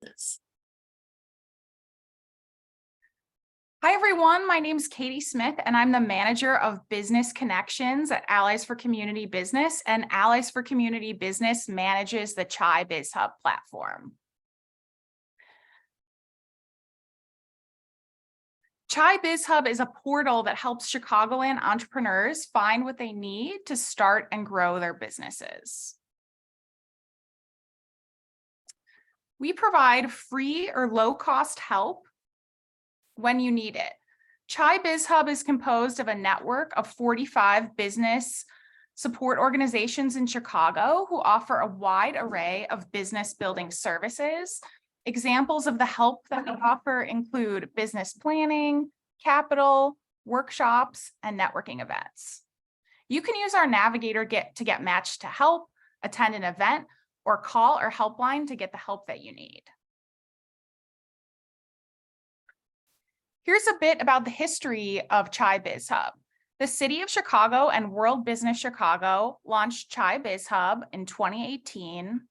business. Hi, everyone. My name is Katie Smith, and I'm the manager of business connections at Allies for Community Business, and Allies for Community Business manages the ChiBizHub platform. ChiBizHub is a portal that helps Chicagoland entrepreneurs find what they need to start and grow their businesses. We provide free or low-cost help when you need it. ChiBizHub is composed of a network of 45 business support organizations in Chicago who offer a wide array of business building services. Examples of the help that we offer include business planning, capital, workshops, and networking events. You can use our navigator to get matched to help, attend an event, or call our helpline to get the help that you need. Here's a bit about the history of ChiBizHub. The City of Chicago and World Business Chicago launched ChiBizHub in 2018.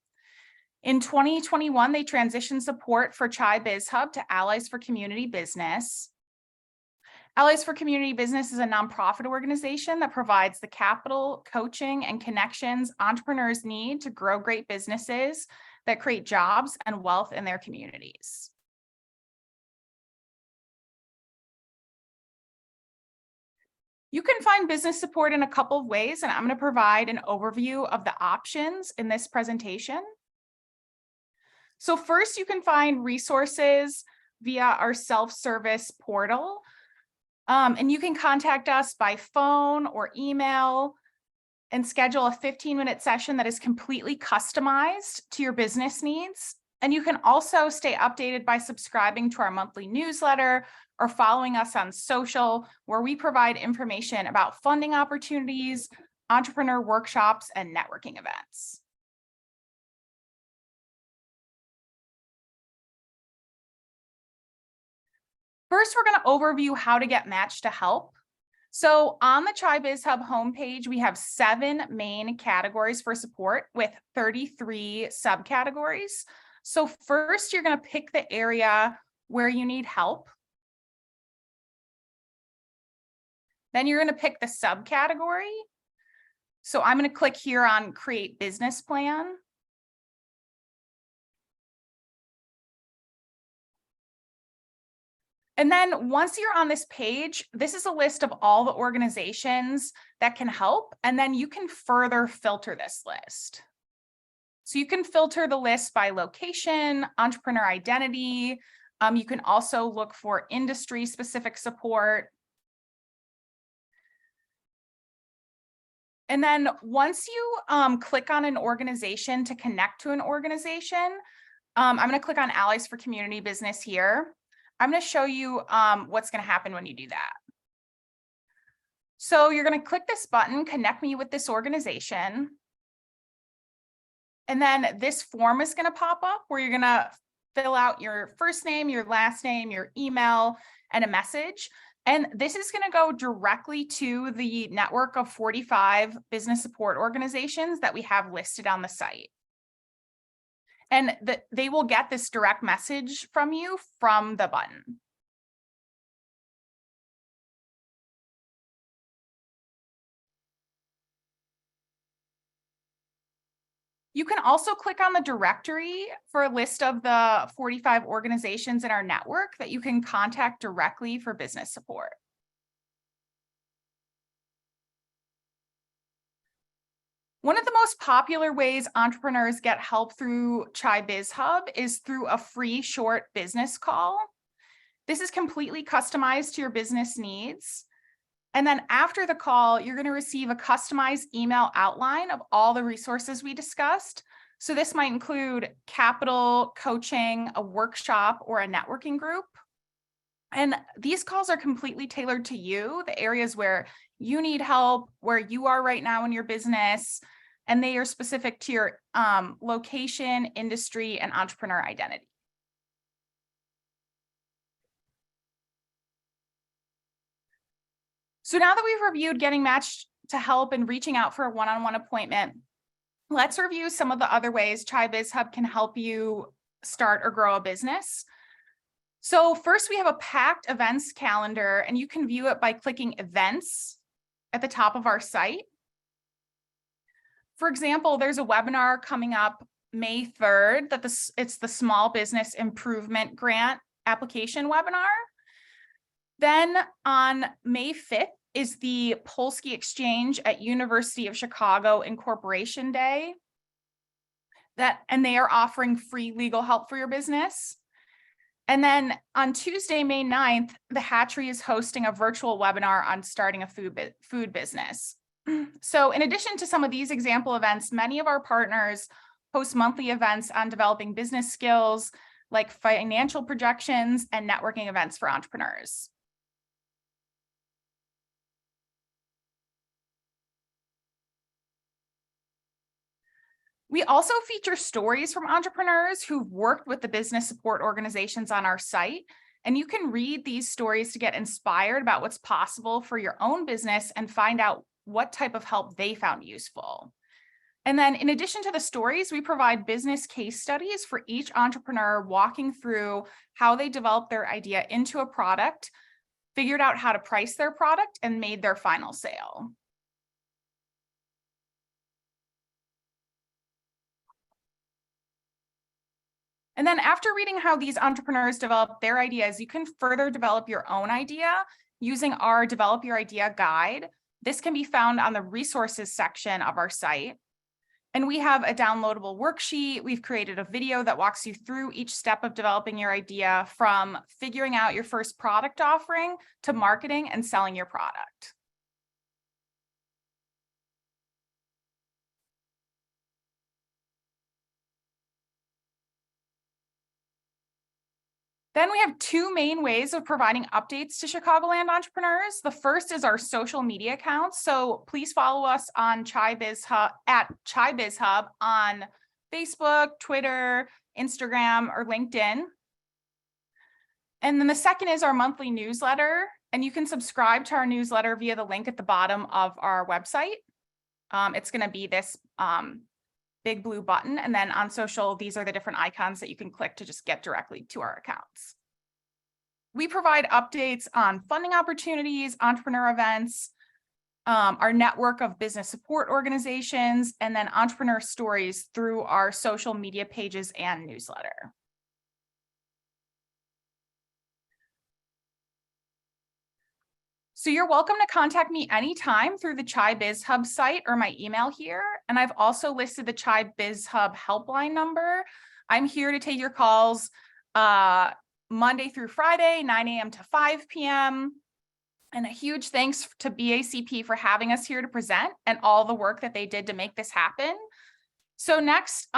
In 2021, they transitioned support for ChiBizHub to Allies for Community Business. Allies for Community Business is a nonprofit organization that provides the capital, coaching, and connections entrepreneurs need to grow great businesses that create jobs and wealth in their communities. You can find business support in a couple of ways, and I'm going to provide an overview of the options in this presentation. So first, you can find resources via our self-service portal, and you can contact us by phone or email and schedule a 15-minute session that is completely customized to your business needs. And you can also stay updated by subscribing to our monthly newsletter or following us on social, where we provide information about funding opportunities, entrepreneur workshops, and networking events. First, we're going to overview how to get matched to help. So on the ChiBizHub homepage, we have 7 main categories for support with 33 subcategories. So first, you're going to pick the area where you need help. Then you're going to pick the subcategory. So I'm going to click here on Create Business Plan. And then once you're on this page, this is a list of all the organizations that can help, and then you can further filter this list. So you can filter the list by location, entrepreneur identity. You can also look for industry-specific support. And then once you click on an organization to connect to an organization, I'm going to click on Allies for Community Business here. I'm going to show you what's going to happen when you do that. So you're going to click this button, connect me with this organization. And then this form is going to pop up where you're going to fill out your first name, your last name, your email, and a message. And this is going to go directly to the network of 45 business support organizations that we have listed on the site. And they will get this direct message from you from the button. You can also click on the directory for a list of the 45 organizations in our network that you can contact directly for business support. One of the most popular ways entrepreneurs get help through ChiBizHub is through a free short business call. This is completely customized to your business needs. And then after the call, you're going to receive a customized email outline of all the resources we discussed. So this might include capital, coaching, a workshop, or a networking group. And these calls are completely tailored to you, the areas where you need help, where you are right now in your business, and they are specific to your location, industry, and entrepreneur identity. So now that we've reviewed getting matched to help and reaching out for a one-on-one appointment, let's review some of the other ways ChiBizHub can help you start or grow a business. So first, we have a packed events calendar, and you can view it by clicking events at the top of our site. For example, there's a webinar coming up May 3rd it's the Small Business Improvement Grant application webinar. Then on May 5th is the Polsky Exchange at University of Chicago Incorporation Day. And they are offering free legal help for your business. And then on Tuesday, May 9th, the Hatchery is hosting a virtual webinar on starting a food business. So in addition to some of these example events, many of our partners host monthly events on developing business skills like financial projections and networking events for entrepreneurs. We also feature stories from entrepreneurs who've worked with the business support organizations on our site, and you can read these stories to get inspired about what's possible for your own business and find out what type of help they found useful. And then in addition to the stories, we provide business case studies for each entrepreneur, walking through how they developed their idea into a product, figured out how to price their product, and made their final sale. And then after reading how these entrepreneurs develop their ideas, you can further develop your own idea using our Develop Your Idea guide. This can be found on the resources section of our site. And we have a downloadable worksheet. We've created a video that walks you through each step of developing your idea, from figuring out your first product offering to marketing and selling your product. Then we have two main ways of providing updates to Chicagoland entrepreneurs. The first is our social media accounts. So please follow us on ChiBizHub at ChiBizHub on Facebook, Twitter, Instagram, or LinkedIn. And then the second is our monthly newsletter. And you can subscribe to our newsletter via the link at the bottom of our website. It's going to be this big blue button. And then on social, these are the different icons that you can click to just get directly to our accounts. We provide updates on funding opportunities, entrepreneur events, our network of business support organizations, and then entrepreneur stories through our social media pages and newsletter. So you're welcome to contact me anytime through the ChiBizHub site or my email here. And I've also listed the ChiBizHub helpline number. I'm here to take your calls Monday through Friday, 9 a.m. to 5 p.m. And a huge thanks to BACP for having us here to present and all the work that they did to make this happen. So next,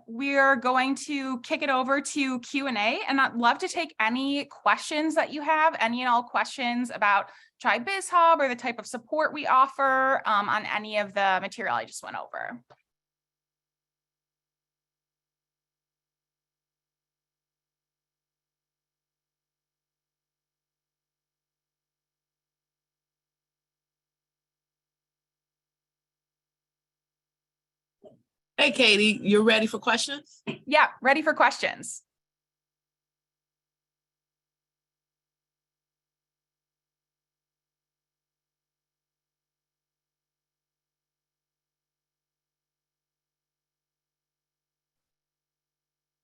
we're going to kick it over to Q&A, and I'd love to take any questions that you have, any and all questions about ChiBizHub or the type of support we offer on any of the material I just went over. Hey, Katie, you're ready for questions? Yeah, ready for questions.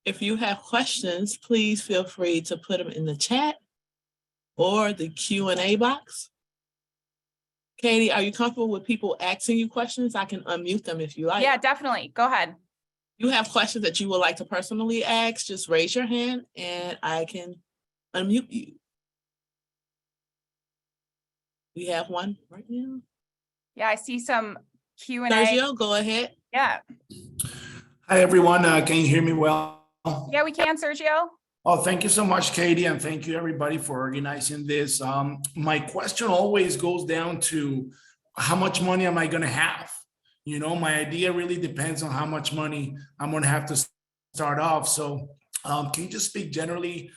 If you have questions, please feel free to put them in the chat or the Q&A box. Katie, are you comfortable with people asking you questions? I can unmute them if you like. Yeah, definitely. Go ahead. You have questions that you would like to personally ask, just raise your hand and I can unmute you. We have one right now. Yeah, I see some Q&A. Sergio, go ahead. Yeah. Hi, everyone. Can you hear me well? Yeah, we can, Sergio. Oh, thank you so much, Katie, and thank you, everybody, for organizing this. My question always goes down to how much money am I going to have? You know, my idea really depends on how much money I'm going to have to start off. So can you just speak generally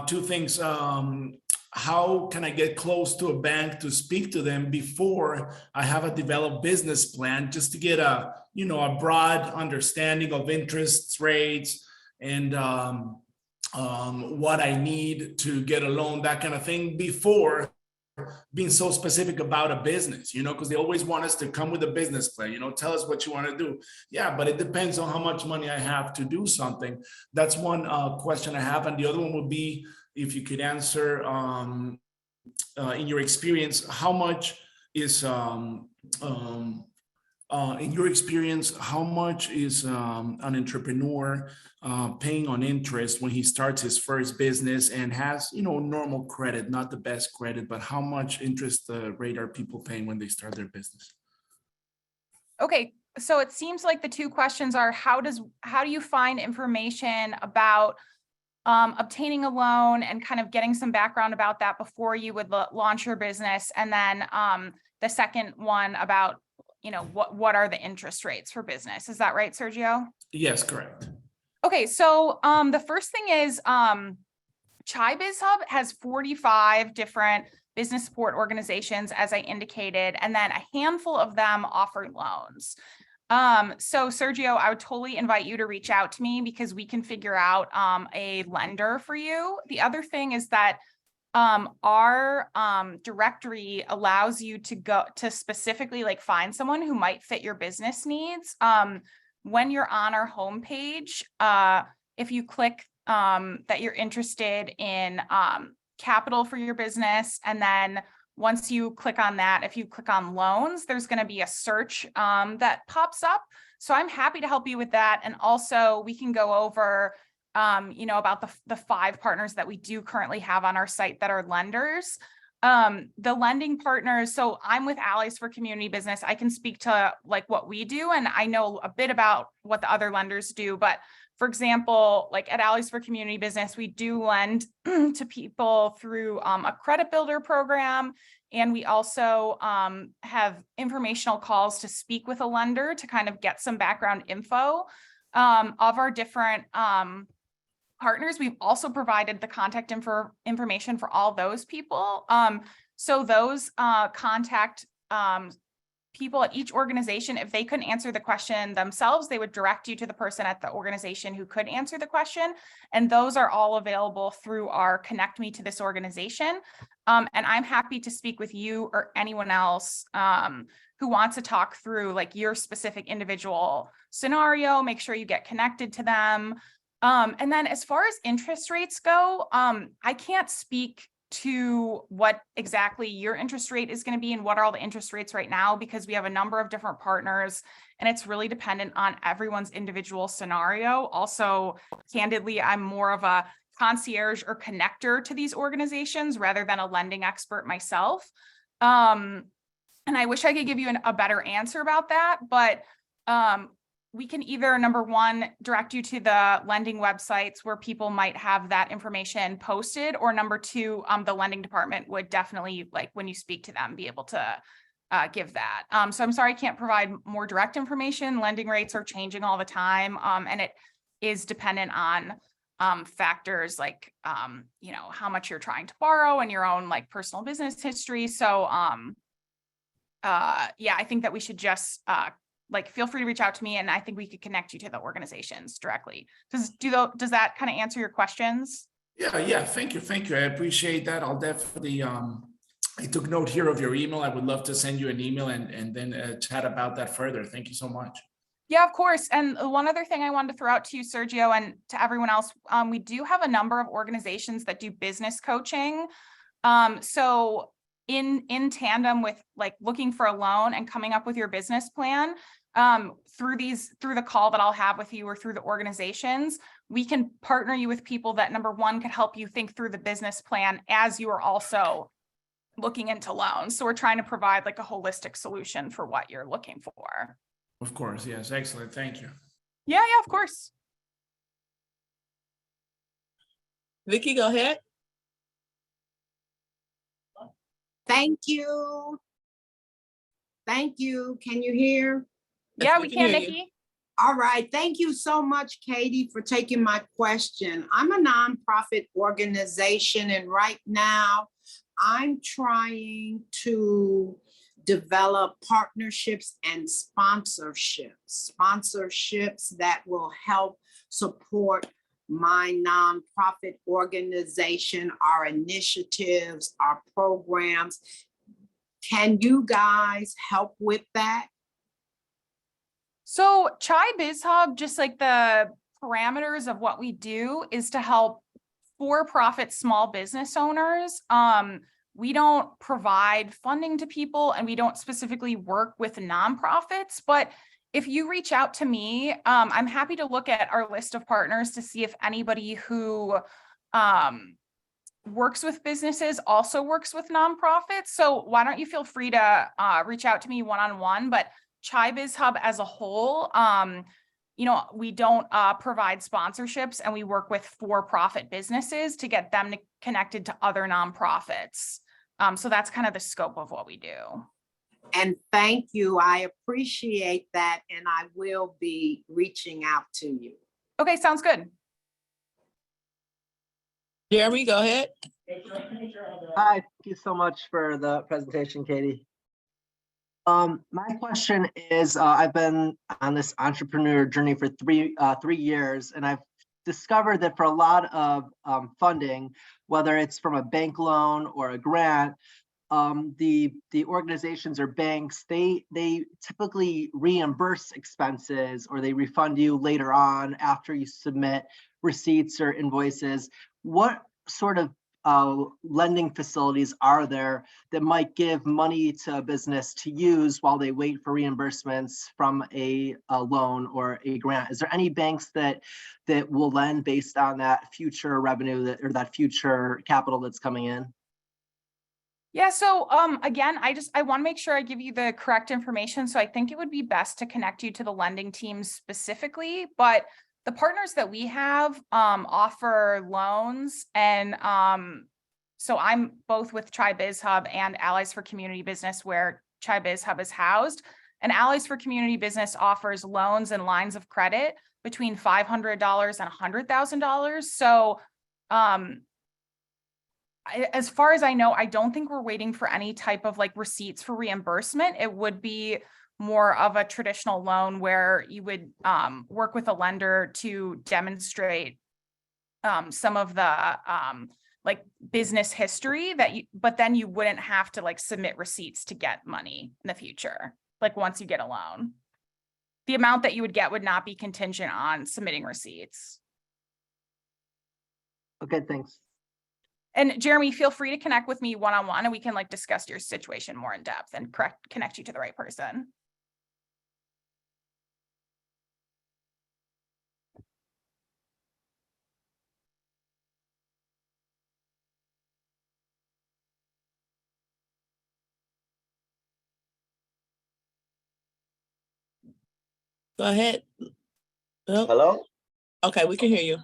two things? How can I get close to a bank to speak to them before I have a developed business plan, just to get a, you know, a broad understanding of interest rates and what I need to get a loan, that kind of thing, before being so specific about a business, because they always want us to come with a business plan, tell us what you want to do. Yeah, but it depends on how much money I have to do something. That's one question I have. And the other one would be, if you could answer, in your experience, how much is, in your experience, how much is an entrepreneur paying on interest when he starts his first business and has, normal credit, not the best credit, but how much interest rate are people paying when they start their business? Okay, so it seems like the two questions are, how do you find information about obtaining a loan and kind of getting some background about that before you would launch your business? And then the second one about, what are the interest rates for business? Is that right, Sergio? Yes, correct. Okay, so the first thing is ChiBizHub has 45 different business support organizations, as I indicated, and then a handful of them offer loans. So Sergio, I would totally invite you to reach out to me because we can figure out a lender for you. The other thing is that our directory allows you to go to specifically find someone who might fit your business needs. When you're on our homepage, if you click that you're interested in capital for your business, and then once you click on that, if you click on loans, there's going to be a search that pops up. So I'm happy to help you with that. And also we can go over about the 5 partners that we do currently have on our site that are lenders. The lending partners, so I'm with Allies for Community Business. I can speak to what we do, and I know a bit about what the other lenders do. But for example, at Allies for Community Business, we do lend to people through a credit builder program. And we also have informational calls to speak with a lender to kind of get some background info of our different partners. We've also provided the contact information for all those people. So those contact people at each organization, if they couldn't answer the question themselves, they would direct you to the person at the organization who could answer the question. And those are all available through our Connect Me to This organization. And I'm happy to speak with you or anyone else who wants to talk through your specific individual scenario. Make sure you get connected to them. And then as far as interest rates go, I can't speak to what exactly your interest rate is going to be and what are all the interest rates right now, because we have a number of different partners and it's really dependent on everyone's individual scenario. Also, candidly, I'm more of a concierge or connector to these organizations rather than a lending expert myself. And I wish I could give you a better answer about that, but we can either, number one, direct you to the lending websites where people might have that information posted, or number two, the lending department would definitely, when you speak to them, be able to give that. So I'm sorry I can't provide more direct information. Lending rates are changing all the time, and it is dependent on factors like, how much you're trying to borrow and your own personal business history. So yeah, I think that we should just feel free to reach out to me, and I think we could connect you to the organizations directly. Does that kind of answer your questions? Yeah. Thank you. I appreciate that. I'll definitely, I took note here of your email. I would love to send you an email and then chat about that further. Thank you so much. Yeah, of course. And one other thing I wanted to throw out to you, Sergio, and to everyone else, we do have a number of organizations that do business coaching. So in tandem with looking for a loan and coming up with your business plan, through the call that I'll have with you or through the organizations, we can partner you with people that, number one, could help you think through the business plan as you are also looking into loans. So we're trying to provide a holistic solution for what you're looking for. Of course. Yes. Excellent. Thank you. Yeah, of course. Vicky, go ahead. Thank you. Thank you. Can you hear? Yeah, we can, Nikki. All right. Thank you so much, Katie, for taking my question. I'm a nonprofit organization, and right now I'm trying to develop partnerships and sponsorships that will help support my nonprofit organization, our initiatives, our programs. Can you guys help with that? So ChiBizHub, just like the parameters of what we do, is to help for-profit small business owners. We don't provide funding to people, and we don't specifically work with nonprofits, but if you reach out to me, I'm happy to look at our list of partners to see if anybody who works with businesses also works with nonprofits. So why don't you feel free to reach out to me one-on-one, but ChiBizHub as a whole, you know, we don't provide sponsorships, and we work with for-profit businesses to get them connected to other nonprofits. So that's kind of the scope of what we do. And thank you. I appreciate that. And I will be reaching out to you. Okay, sounds good. Jeremy, go ahead. Hi, thank you so much for the presentation, Katie. My question is, I've been on this entrepreneur journey for three years, and I've discovered that for a lot of funding, whether it's from a bank loan or a grant, the organizations or banks, they typically reimburse expenses, or they refund you later on after you submit receipts or invoices. What sort of lending facilities are there that might give money to a business to use while they wait for reimbursements from a loan or a grant? Is there any banks that will lend based on that future revenue or that future capital that's coming in? Yeah, so again, I want to make sure I give you the correct information. So I think it would be best to connect you to the lending team specifically, but the partners that we have offer loans, and so I'm both with ChiBizHub and Allies for Community Business, where ChiBizHub is housed. And Allies for Community Business offers loans and lines of credit between $500 and $100,000. So as far as I know, I don't think we're waiting for any type of like receipts for reimbursement. It would be more of a traditional loan where you would work with a lender to demonstrate some of the like business history but then you wouldn't have to like submit receipts to get money in the future. Like once you get a loan, the amount that you would get would not be contingent on submitting receipts. Okay, thanks. And Jeremy, feel free to connect with me one-on-one, and we can like discuss your situation more in depth and connect you to the right person. Go ahead. Oh, Hello? okay, we can hear you.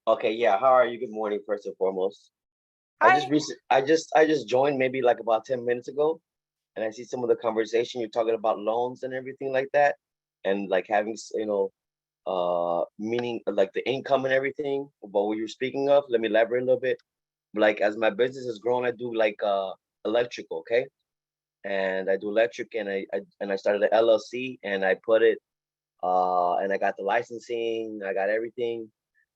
Okay, yeah. How are you? Good morning, first and foremost. Hi. I just joined maybe like about 10 minutes ago, and I see some of the conversation you're talking about loans and everything like that, and like having meaning like the income and everything about what you're speaking of. Let me elaborate a little bit. Like as my business has grown, I do like electrical, okay? And I do electric, and I started an LLC, and I put it and I got the licensing, I got everything.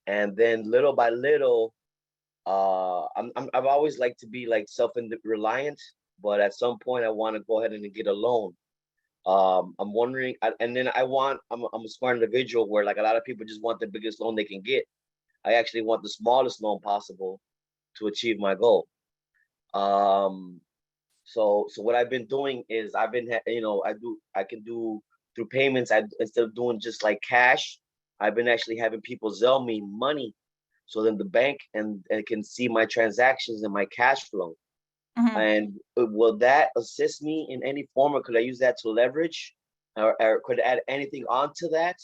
And then little by little, I've always liked to be like self-reliant, but at some point I want to go ahead and get a loan. I'm wondering, and then I'm a smart individual where like a lot of people just want the biggest loan they can get. I actually want the smallest loan possible to achieve my goal. So what I've been doing is I can do through payments. Instead of doing just like cash, I've been actually having people Zelle me money, so then the bank and can see my transactions and my cash flow. Mhm. And will that assist me in any form, or could I use that to leverage, or could I add anything onto that?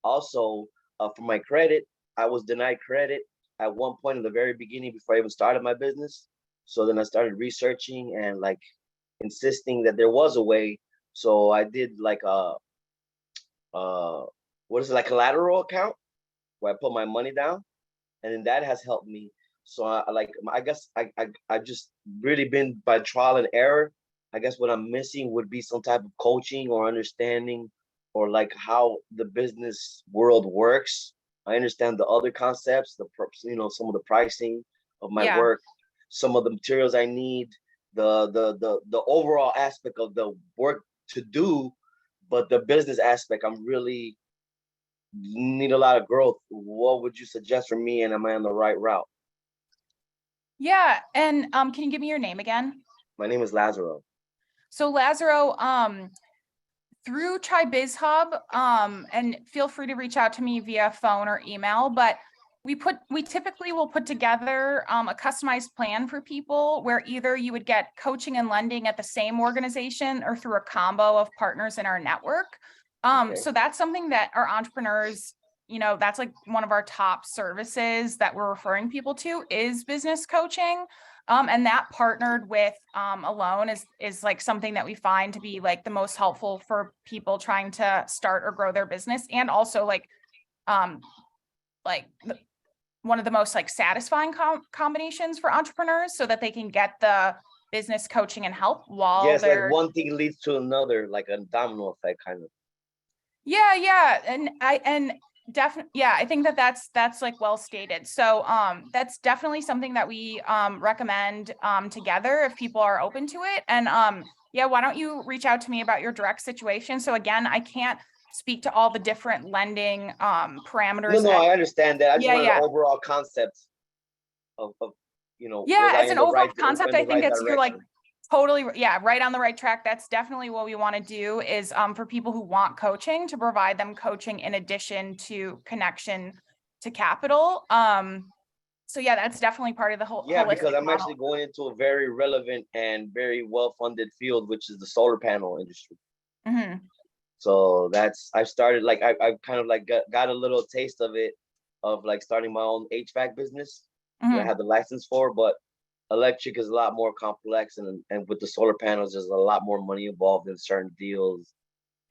Also, for my credit, I was denied credit at one point in the very beginning before I even started my business. So then I started researching and like insisting that there was a way. So I did like what is it, like collateral account where I put my money down, and then that has helped me. So I guess I've just really been by trial and error. I guess what I'm missing would be some type of coaching or understanding, or like how the business world works, I understand the other concepts, some of the pricing of my Yeah. work, some of the materials I need, the overall aspect of the work to do, but the business aspect, I'm really need a lot of growth. What would you suggest for me, and am I on the right route? Yeah, and can you give me your name again? My name is Lazaro. So Lazaro, through ChiBizHub, and feel free to reach out to me via phone or email, but we typically will put together a customized plan for people where either you would get coaching and lending at the same organization or through a combo of partners in our network. Okay. So that's something that our entrepreneurs, that's like one of our top services that we're referring people to is business coaching. And that partnered with a loan is like something that we find to be like the most helpful for people trying to start or grow their business, and also like one of the most like satisfying combinations for entrepreneurs, so that they can get the business coaching and help while Yes, they're like one thing leads to another, like a domino effect kind of. Yeah, and definitely, yeah, I think that's like well stated. So that's definitely something that we recommend together if people are open to it. And yeah, why don't you reach out to me about your direct situation? So again, I can't speak to all the different lending parameters. No, I understand that. I just wanted Yeah. an overall concept of Yeah, was I as in an the overall right concept, in I the think right you're like direction? totally, yeah, right on the right track. That's definitely what we want to do is for people who want coaching, to provide them coaching in addition to connection to capital. So yeah, that's definitely part of the whole Yeah, holistic because I'm model. actually going into a very relevant and very well-funded field, which is the solar panel industry. Mhm. So I started like I kind of like got a little taste of it, of like starting my own HVAC business that I Mhm. had the license for, but electric is a lot more complex, and with the solar panels, there's a lot more money involved in certain deals,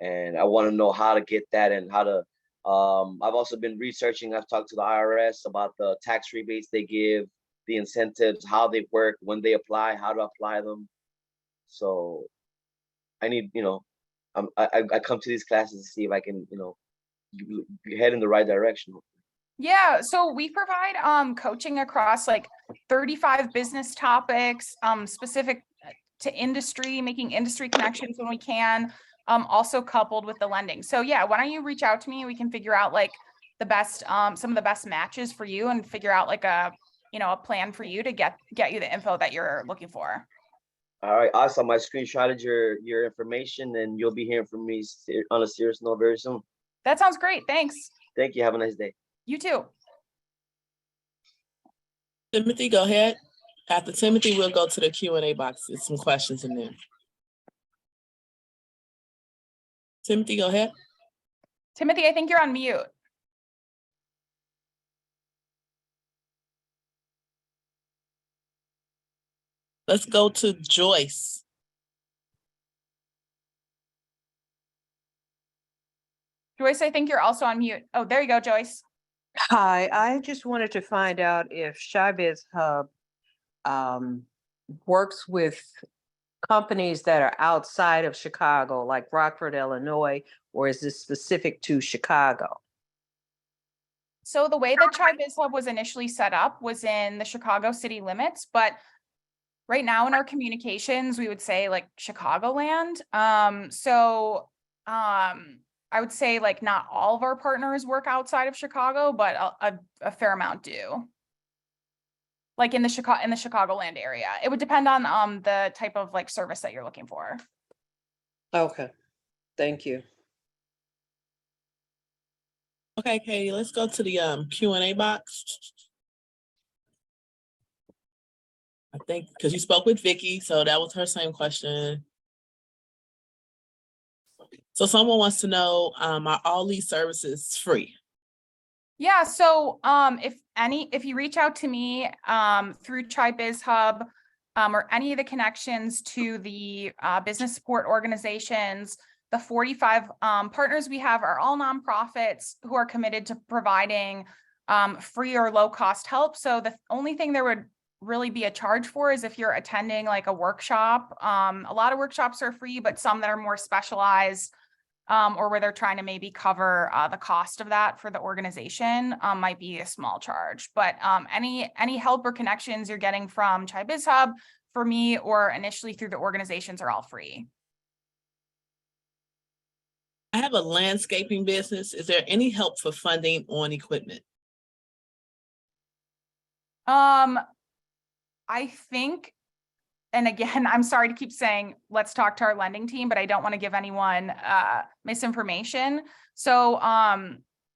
and I want to know how to get that and how to. I've also been researching. I've talked to the IRS about the tax rebates they give, the incentives, how they work, when they apply, how to apply them. So I need, I come to these classes to see if I can, head in the right direction. Yeah, so we provide coaching across like 35 business topics, specific to industry, making industry connections when we can, also coupled with the lending. So yeah, why don't you reach out to me? We can figure out like the best, some of the best matches for you, and figure out like a plan for you to get you the info that you're looking for. All right, awesome. I screenshotted your information, and you'll be hearing from me on a serious note very soon. That sounds great. Thanks. Thank you. Have a nice day. You too. Timothy, go ahead. After Timothy, we'll go to the Q&A box. There's some questions in there. Timothy, go ahead. Timothy, I think you're on mute. Let's go to Joyce. Joyce, I think you're also on mute. Oh, there you go, Joyce. Hi, I just wanted to find out if ChiBizHub works with companies that are outside of Chicago, like Rockford, Illinois, or is this specific to Chicago? So the way that ChiBizHub was initially set up was in the Chicago city limits, but right now in our communications, we would say like Chicagoland. I would say like not all of our partners work outside of Chicago, but a fair amount do. Like in the Chicagoland area. It would depend on the type of like service that you're looking for. Okay, thank you. Okay, Katie, let's go to the Q&A box. I think because you spoke with Vicky, so that was her same question. So someone wants to know, are all these services free? Yeah, so if you reach out to me through ChiBizHub or any of the connections to the business support organizations, the 45 partners we have are all nonprofits who are committed to providing free or low cost help. So the only thing there would really be a charge for is if you're attending like a workshop. A lot of workshops are free, but some that are more specialized or where they're trying to maybe cover the cost of that for the organization, might be a small charge. But any help or connections you're getting from ChiBizHub for me or initially through the organizations are all free. I have a landscaping business. Is there any help for funding on equipment? I think, and again, I'm sorry to keep saying, let's talk to our lending team, but I don't want to give anyone misinformation. So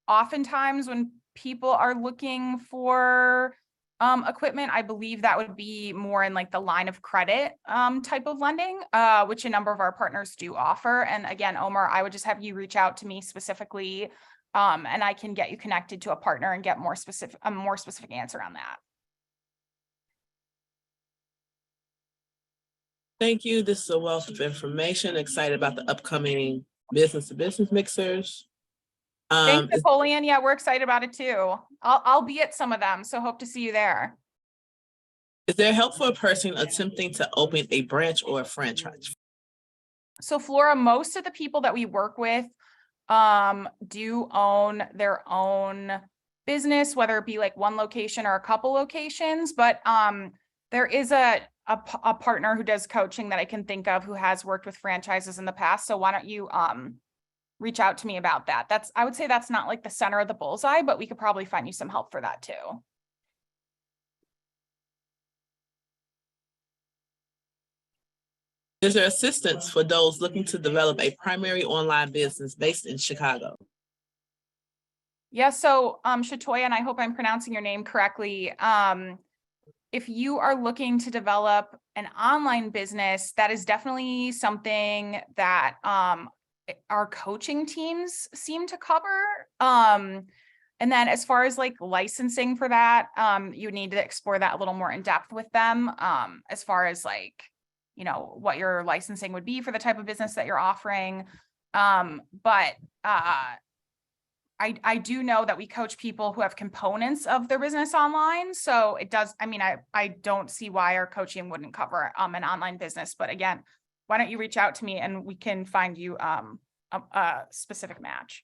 oftentimes when people are looking for equipment, I believe that would be more in like the line of credit type of lending, which a number of our partners do offer. And again, Omar, I would just have you reach out to me specifically, and I can get you connected to a partner and get a more specific answer on that. Thank you. This is a wealth of information. Excited about the upcoming business-to-business mixers. Thanks, Napoleon. Yeah, we're excited about it too. I'll be at some of them, so hope to see you there. Is there help for a person attempting to open a branch or a franchise? So Flora, most of the people that we work with do own their own business, whether it be like one location or a couple locations, but there is a partner who does coaching that I can think of who has worked with franchises in the past. So why don't you reach out to me about that? I would say that's not like the center of the bullseye, but we could probably find you some help for that too. Is there assistance for those looking to develop a primary online business based in Chicago? Yeah, so Shatoya, and I hope I'm pronouncing your name correctly. If you are looking to develop an online business, that is definitely something that our coaching teams seem to cover. And then as far as like licensing for that, you need to explore that a little more in depth with them, as far as like, you know, what your licensing would be for the type of business that you're offering. But I do know that we coach people who have components of their business online. So it does, I mean, I don't see why our coaching wouldn't cover an online business. But again, why don't you reach out to me and we can find you a specific match.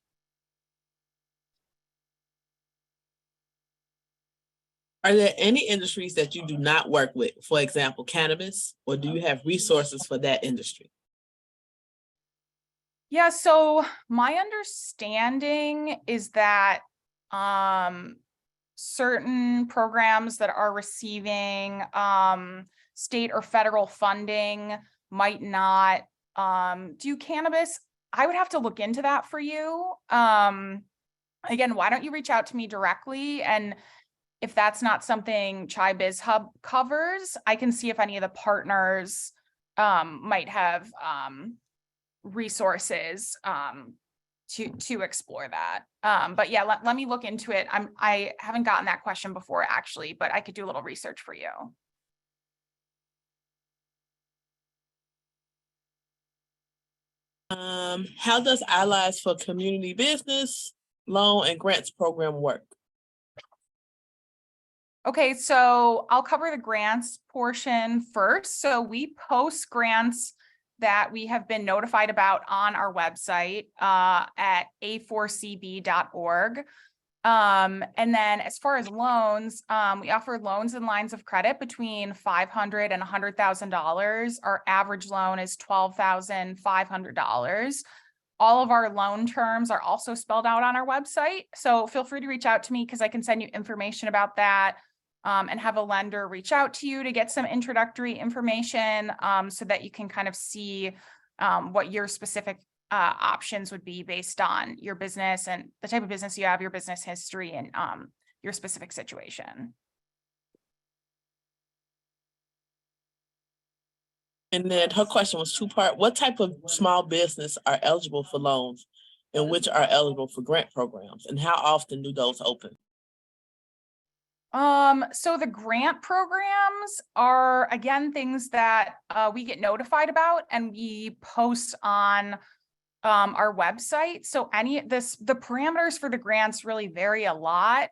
Are there any industries that you do not work with? For example, cannabis, or do you have resources for that industry? Yeah, so my understanding is that certain programs that are receiving state or federal funding might not do cannabis. I would have to look into that for you. Again, why don't you reach out to me directly? And if that's not something ChiBizHub covers, I can see if any of the partners might have resources to explore that. But yeah, let me look into it. I haven't gotten that question before actually, but I could do a little research for you. How does Allies for Community Business Loan and Grants Program work? Okay, so I'll cover the grants portion first. So we post grants that we have been notified about on our website at a4cb.org. And then as far as loans, we offer loans and lines of credit between $500 and $100,000. Our average loan is $12,500. All of our loan terms are also spelled out on our website. So feel free to reach out to me because I can send you information about that. And have a lender reach out to you to get some introductory information so that you can kind of see what your specific options would be based on your business and the type of business you have, your business history, and your specific situation. And then her question was two-part. What type of small business are eligible for loans and which are eligible for grant programs? And how often do those open? So the grant programs are, again, things that we get notified about and we post on our website. So the parameters for the grants really vary a lot.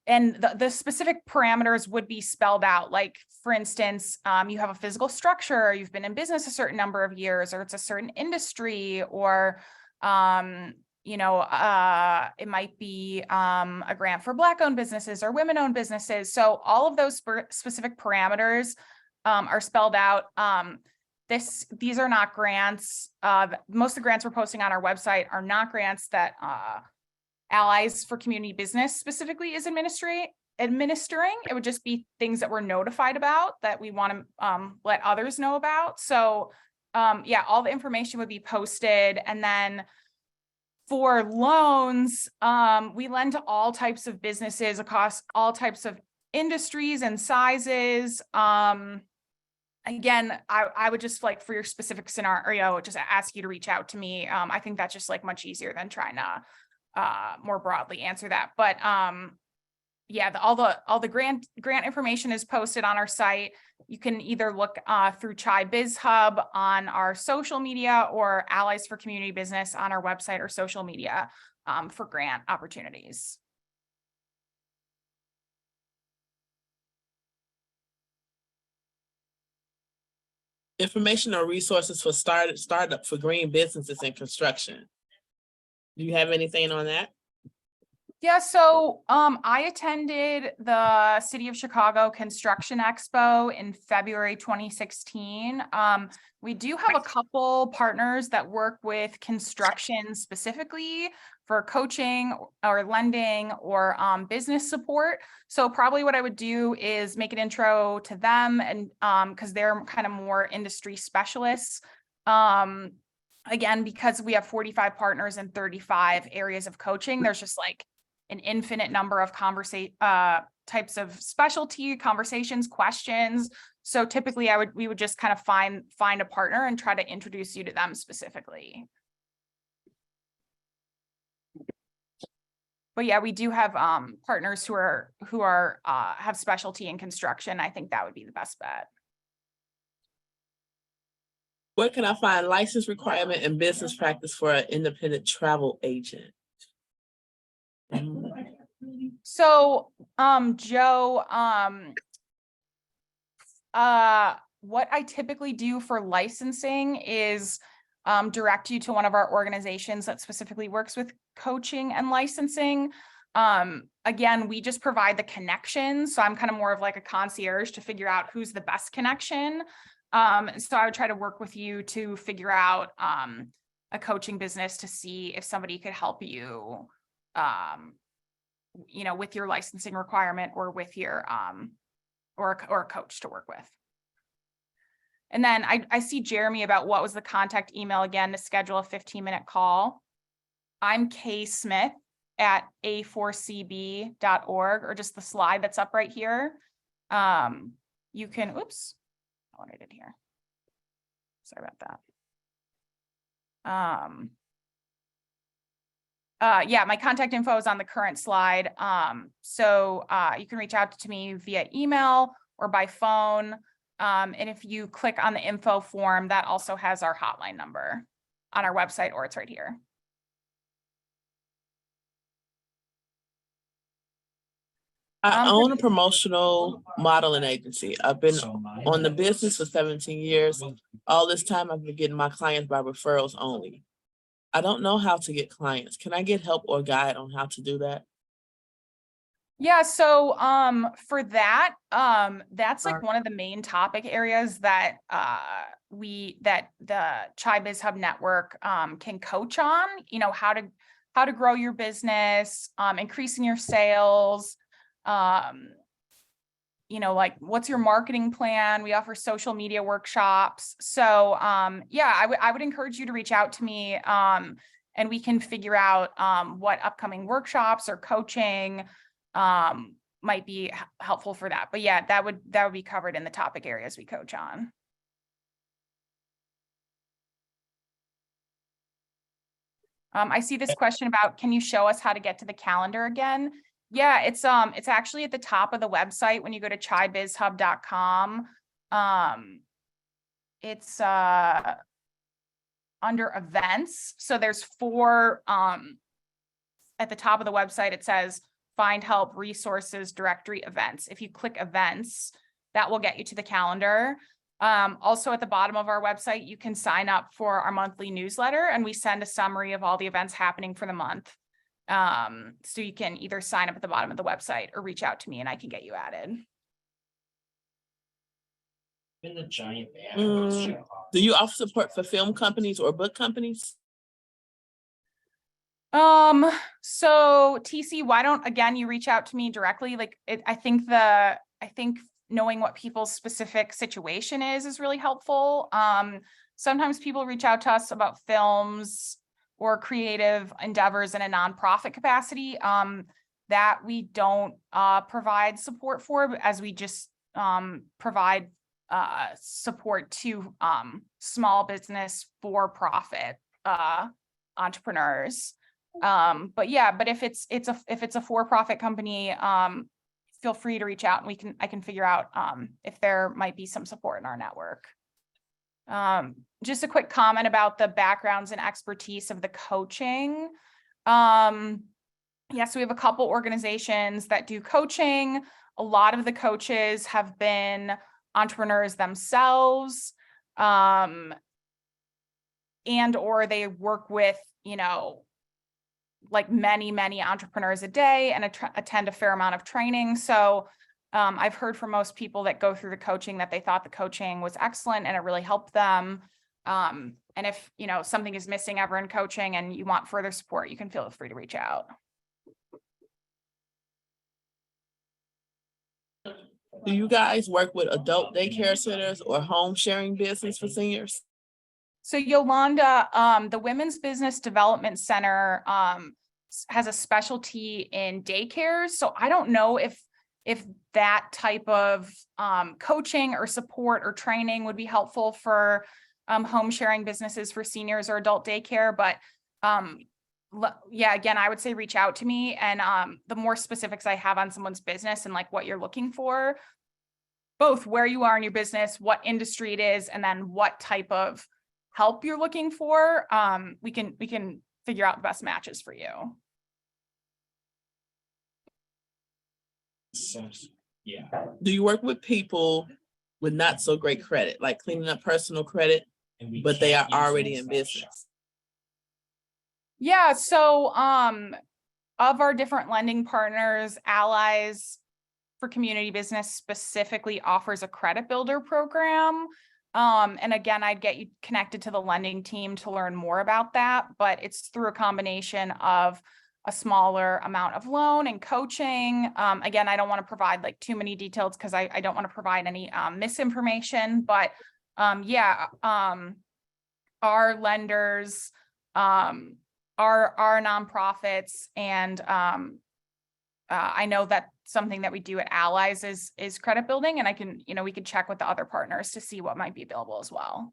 and the specific parameters would be spelled out. Like, for instance, you have a physical structure, you've been in business a certain number of years, or it's a certain industry, or, you know, it might be a grant for Black-owned businesses or women-owned businesses. So all of those specific parameters are spelled out. These are not grants. Most of the grants we're posting on our website are not grants that Allies for Community Business specifically is administering. It would just be things that we're notified about that we want to let others know about. So yeah, all the information would be posted. And then for loans, we lend to all types of businesses across all types of industries and sizes. Again, I would just, like, for your specific scenario, just ask you to reach out to me. I think that's just like much easier than trying to more broadly answer that. But yeah, all the grant information is posted on our site. You can either look through ChiBizHub on our social media, or Allies for Community Business on our website or social media for grant opportunities. Information or resources for startup for green businesses in construction. Do you have anything on that? Yeah, so I attended the City of Chicago Construction Expo in February 2016. We do have a couple partners that work with construction specifically for coaching or lending or business support. So probably what I would do is make an intro to them, and because they're kind of more industry specialists. Again, because we have 45 partners and 35 areas of coaching, there's just like an infinite number of types of specialty conversations, questions. So typically we would just kind of find a partner and try to introduce you to them specifically. But yeah, we do have partners who are have specialty in construction. I think that would be the best bet. Where can I find license requirement and business practice for an independent travel agent? So, Joe, what I typically do for licensing is direct you to one of our organizations that specifically works with coaching and licensing. Again, we just provide the connections. So I'm kind of more of like a concierge to figure out who's the best connection. So I would try to work with you to figure out a coaching business to see if somebody could help you, you know, with your licensing requirement, or with your or a coach to work with. And then I see Jeremy about what was the contact email again to schedule a 15-minute call. I'm k.smith@a4cb.org, or just the slide that's up right here. You can, oops, what I did here. Sorry about that. Yeah, my contact info is on the current slide. So you can reach out to me via email or by phone. And if you click on the info form, that also has our hotline number on our website, or it's right here. I own a promotional modeling agency. I've been on the business for 17 years. All this time I've been getting my clients by referrals only. I don't know how to get clients. Can I get help or guide on how to do that? Yeah, so for that, that's like one of the main topic areas that that the ChiBizHub network can coach on, you know, how to grow your business, increasing your sales, you know, like what's your marketing plan? We offer social media workshops. So yeah, I would encourage you to reach out to me, and we can figure out what upcoming workshops or coaching might be helpful for that. But yeah, that would be covered in the topic areas we coach on. I see this question about, can you show us how to get to the calendar again? Yeah, it's actually at the top of the website when you go to chibizhub.com. It's under events. So there's 4 at the top of the website. It says find help, resources, directory, events. If you click events, that will get you to the calendar. Also at the bottom of our website, you can sign up for our monthly newsletter, and we send a summary of all the events happening for the month. So you can either sign up at the bottom of the website or reach out to me and I can get you added. In the giant band. Do you offer support for film companies or book companies? So TC, why don't, again, you reach out to me directly? Like I think knowing what people's specific situation is really helpful. Sometimes people reach out to us about films or creative endeavors in a nonprofit capacity, that we don't provide support for, as we just provide support to small business for-profit entrepreneurs. But if it's a for-profit company, feel free to reach out and I can figure out if there might be some support in our network. Just a quick comment about the backgrounds and expertise of the coaching. Yes, we have a couple organizations that do coaching. A lot of the coaches have been entrepreneurs themselves, and or they work with, like many entrepreneurs a day and attend a fair amount of training. So I've heard from most people that go through the coaching that they thought the coaching was excellent and it really helped them. And if, something is missing ever in coaching and you want further support, you can feel free to reach out. Do you guys work with adult daycare centers or home sharing business for seniors? So Yolanda, the Women's Business Development Center has a specialty in daycares. So I don't know if that type of coaching or support or training would be helpful for home sharing businesses for seniors or adult daycare. But yeah, again, I would say reach out to me, and the more specifics I have on someone's business and like what you're looking for, both where you are in your business, what industry it is, and then what type of help you're looking for, we can figure out the best matches for you. Yeah. Do you work with people with not so great credit, like cleaning up personal credit, but they are already in business? Yeah, so of our different lending partners, Allies for Community Business specifically offers a credit builder program. And again, I'd get you connected to the lending team to learn more about that, but it's through a combination of a smaller amount of loan and coaching. Again, I don't want to provide like too many details because I don't want to provide any misinformation, but yeah, our lenders are nonprofits, and I know that something that we do at Allies is credit building, and I can, we could check with the other partners to see what might be available as well.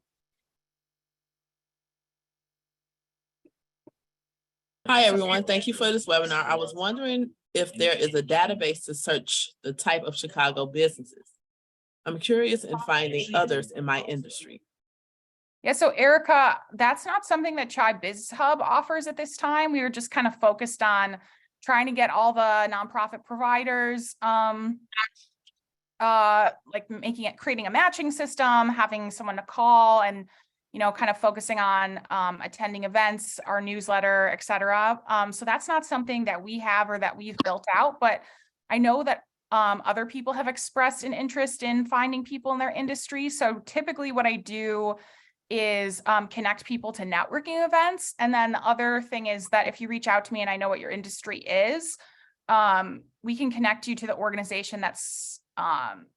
Hi, everyone. Thank you for this webinar. I was wondering if there is a database to search the type of Chicago businesses. I'm curious in finding others in my industry. Yeah, so Erica, that's not something that ChiBizHub offers at this time. We were just kind of focused on trying to get all the nonprofit providers, like creating a matching system, having someone to call, and kind of focusing on attending events, our newsletter, et cetera. So that's not something that we have or that we've built out, but I know that other people have expressed an interest in finding people in their industry. So typically what I do is connect people to networking events. And then the other thing is that if you reach out to me and I know what your industry is, we can connect you to the organization that's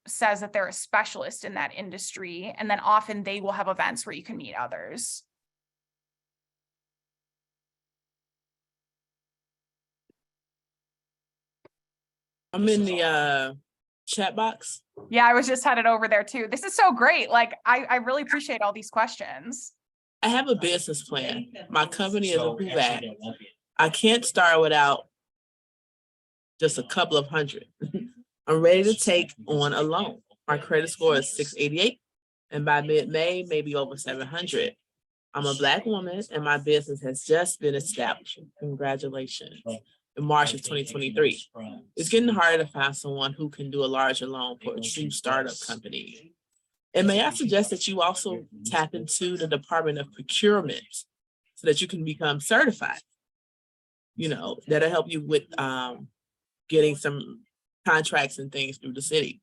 says that they're a specialist in that industry. And then often they will have events where you can meet others. I'm in the chat box. Yeah, I was just headed over there too. This is so great. Like, I really appreciate all these questions. I have a business plan. My company is a PUVAC. I can't start without just a couple of hundred. I'm ready to take on a loan. My credit score is 688, and by mid-May, maybe over 700. I'm a Black woman, and my business has just been established. Congratulations. in March of 2023. It's getting harder to find someone who can do a larger loan for a true startup company. And may I suggest that you also tap into the Department of Procurement so that you can become certified. You know, that'll help you with getting some contracts and things through the city.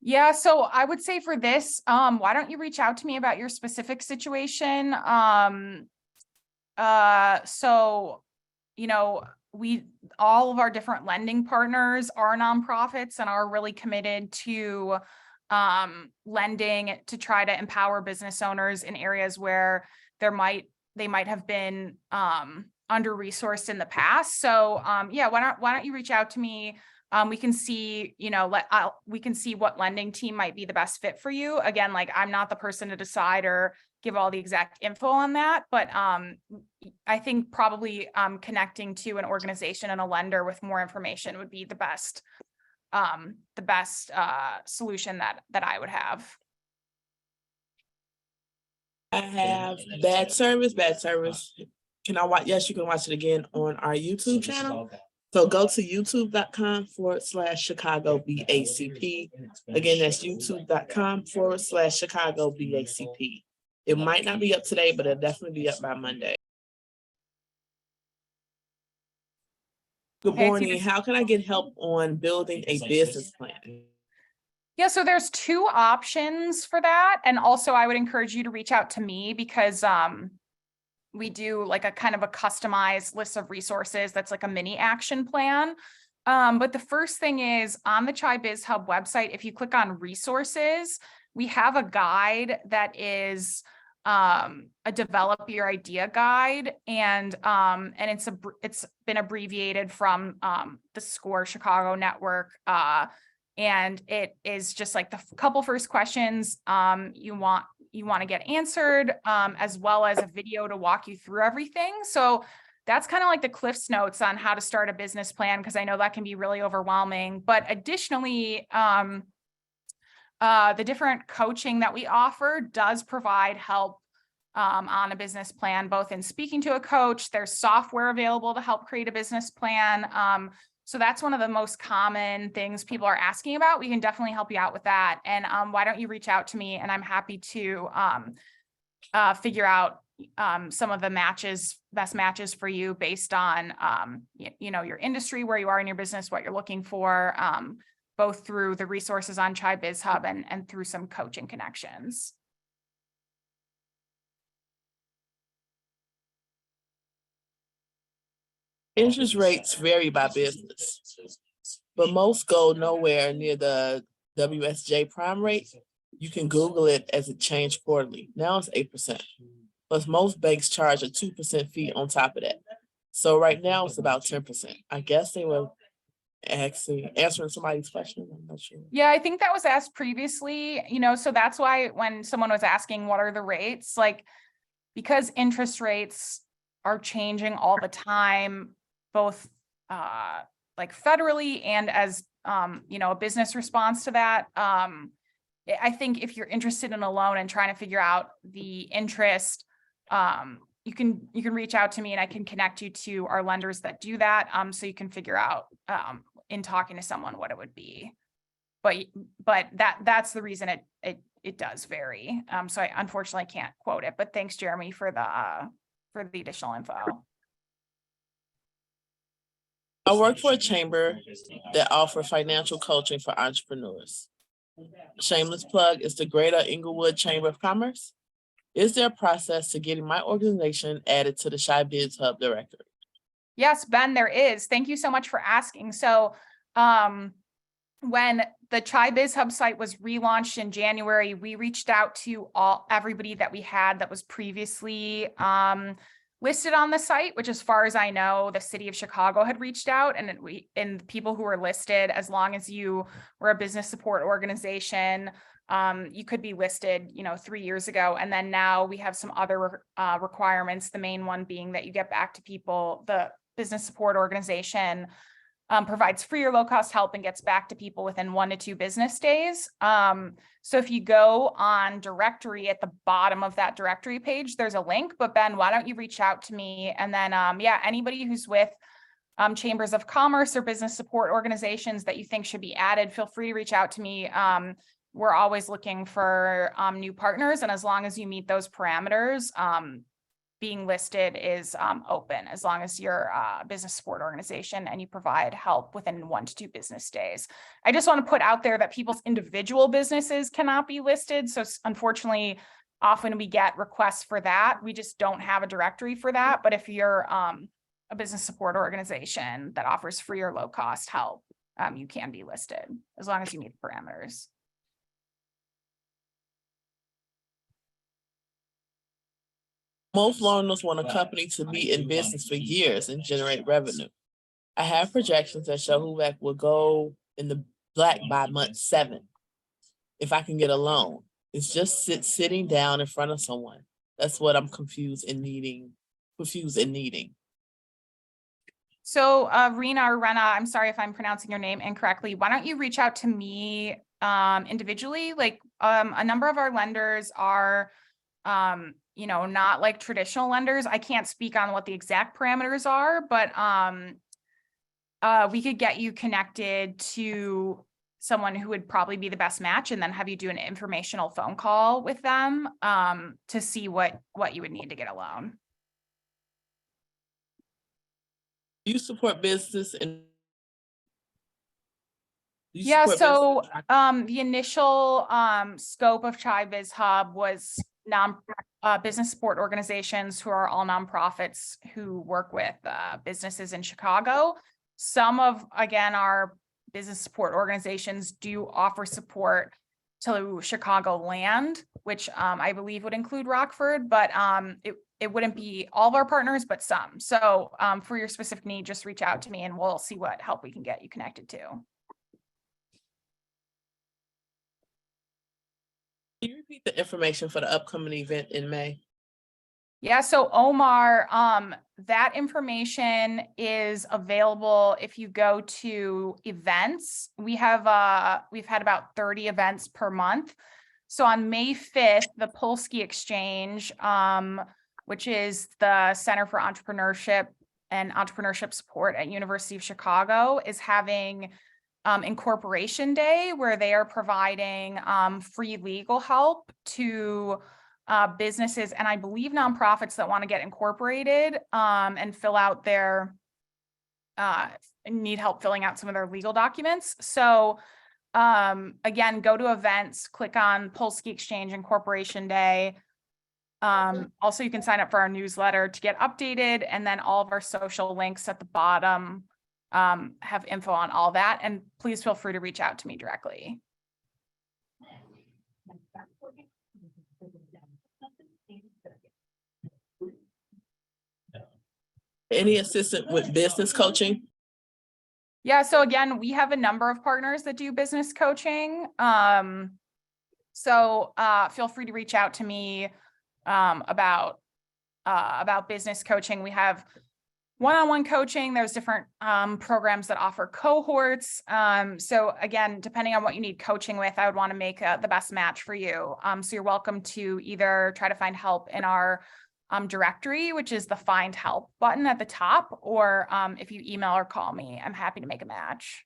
Yeah, so I would say for this, why don't you reach out to me about your specific situation? So, you know, all of our different lending partners are nonprofits and are really committed to lending to try to empower business owners in areas where they might have been under-resourced in the past. So yeah, why don't you reach out to me? We can see, you know, we can see what lending team might be the best fit for you. Again, like I'm not the person to decide or give all the exact info on that, but I think probably connecting to an organization and a lender with more information would be the best solution that I would have. I have bad service. Can I watch? Yes, you can watch it again on our YouTube channel. So go to youtube.com/Chicago BACP. Again, that's youtube.com/Chicago BACP. It might not be up today, but it'll definitely be up by Monday. Good morning. How can I get help on building a business plan? Yeah, so there's two options for that. And also I would encourage you to reach out to me because we do like a kind of a customized list of resources that's like a mini action plan. But the first thing is on the ChiBizHub website, if you click on resources, we have a guide that is a develop your idea guide, and it's been abbreviated from the SCORE Chicago network, and it is just like the couple first questions you want to get answered, as well as a video to walk you through everything. So that's kind of like the Cliff's Notes on how to start a business plan, because I know that can be really overwhelming. But additionally, the different coaching that we offer does provide help on a business plan, both in speaking to a coach. There's software available to help create a business plan. So that's one of the most common things people are asking about. We can definitely help you out with that. And why don't you reach out to me, and I'm happy to figure out some of the best matches for you based on you know, your industry, where you are in your business, what you're looking for, both through the resources on ChiBizHub and through some coaching connections. Interest rates vary by business, but most go nowhere near the WSJ prime rate. You can Google it as it changed quarterly. Now it's 8%. Plus most banks charge a 2% fee on top of that. So right now it's about 10%. I guess they were answering somebody's question. I'm not sure. Yeah, I think that was asked previously, you know, so that's why when someone was asking what are the rates, like, because interest rates are changing all the time, both like federally and as you know, a business response to that. I think if you're interested in a loan and trying to figure out the interest, you can reach out to me and I can connect you to our lenders that do that. So you can figure out in talking to someone what it would be. But that's the reason it does vary. So I unfortunately can't quote it, but thanks, Jeremy, for the additional info. I work for a chamber that offers financial coaching for entrepreneurs. Shameless plug is the Greater Inglewood Chamber of Commerce. Is there a process to getting my organization added to the ChiBizHub directory? Yes, Ben, there is. Thank you so much for asking. So when the ChiBizHub site was relaunched in January, we reached out to everybody that we had that was previously listed on the site, which as far as I know, the city of Chicago had reached out, and people who were listed, as long as you were a business support organization, you could be listed, you know, 3 years ago. And then now we have some other requirements, the main one being that you get back to people, the business support organization provides free or low-cost help and gets back to people within 1 to 2 business days. So if you go on directory at the bottom of that directory page, there's a link. But Ben, why don't you reach out to me? And then, yeah, anybody who's with chambers of commerce or business support organizations that you think should be added, feel free to reach out to me. We're always looking for new partners. And as long as you meet those parameters, being listed is open, as long as you're a business support organization and you provide help within 1 to 2 business days. I just want to put out there that people's individual businesses cannot be listed. So unfortunately, often we get requests for that. We just don't have a directory for that. But if you're a business support organization that offers free or low cost help, you can be listed as long as you meet the parameters. Most learners want a company to be in business for years and generate revenue. I have projections that show HUVAC will go in the black by month 7 if I can get a loan. It's just sitting down in front of someone. That's what I'm confused and needing. So Rena or Rena, I'm sorry if I'm pronouncing your name incorrectly. Why don't you reach out to me individually? Like a number of our lenders are you know, not like traditional lenders. I can't speak on what the exact parameters are, but we could get you connected to someone who would probably be the best match, and then have you do an informational phone call with them to see what you would need to get a loan. Do you support business and Yeah, so the initial scope of ChiBizHub was business support organizations who are all nonprofits who work with businesses in Chicago. Some of, again, our business support organizations do offer support to Chicago land, which I believe would include Rockford, but it wouldn't be all of our partners, but some. So for your specific need, just reach out to me and we'll see what help we can get you connected to. Can you repeat the information for the upcoming event in May? Yeah, so Omar, that information is available if you go to events. We've had about 30 events per month. So on May 5th, the Polsky Exchange, which is the Center for Entrepreneurship and Entrepreneurship Support at University of Chicago, is having Incorporation Day, where they are providing free legal help to businesses and I believe nonprofits that want to get incorporated and fill out their need help filling out some of their legal documents. So again, go to events, click on Polsky Exchange Incorporation Day. Also, you can sign up for our newsletter to get updated, and then all of our social links at the bottom have info on all that. And please feel free to reach out to me directly. Any assistance with business coaching? Yeah, so again, we have a number of partners that do business coaching. So feel free to reach out to me about business coaching. We have one-on-one coaching. There's different programs that offer cohorts. So again, depending on what you need coaching with, I would want to make the best match for you. So you're welcome to either try to find help in our directory, which is the Find Help button at the top, or if you email or call me, I'm happy to make a match.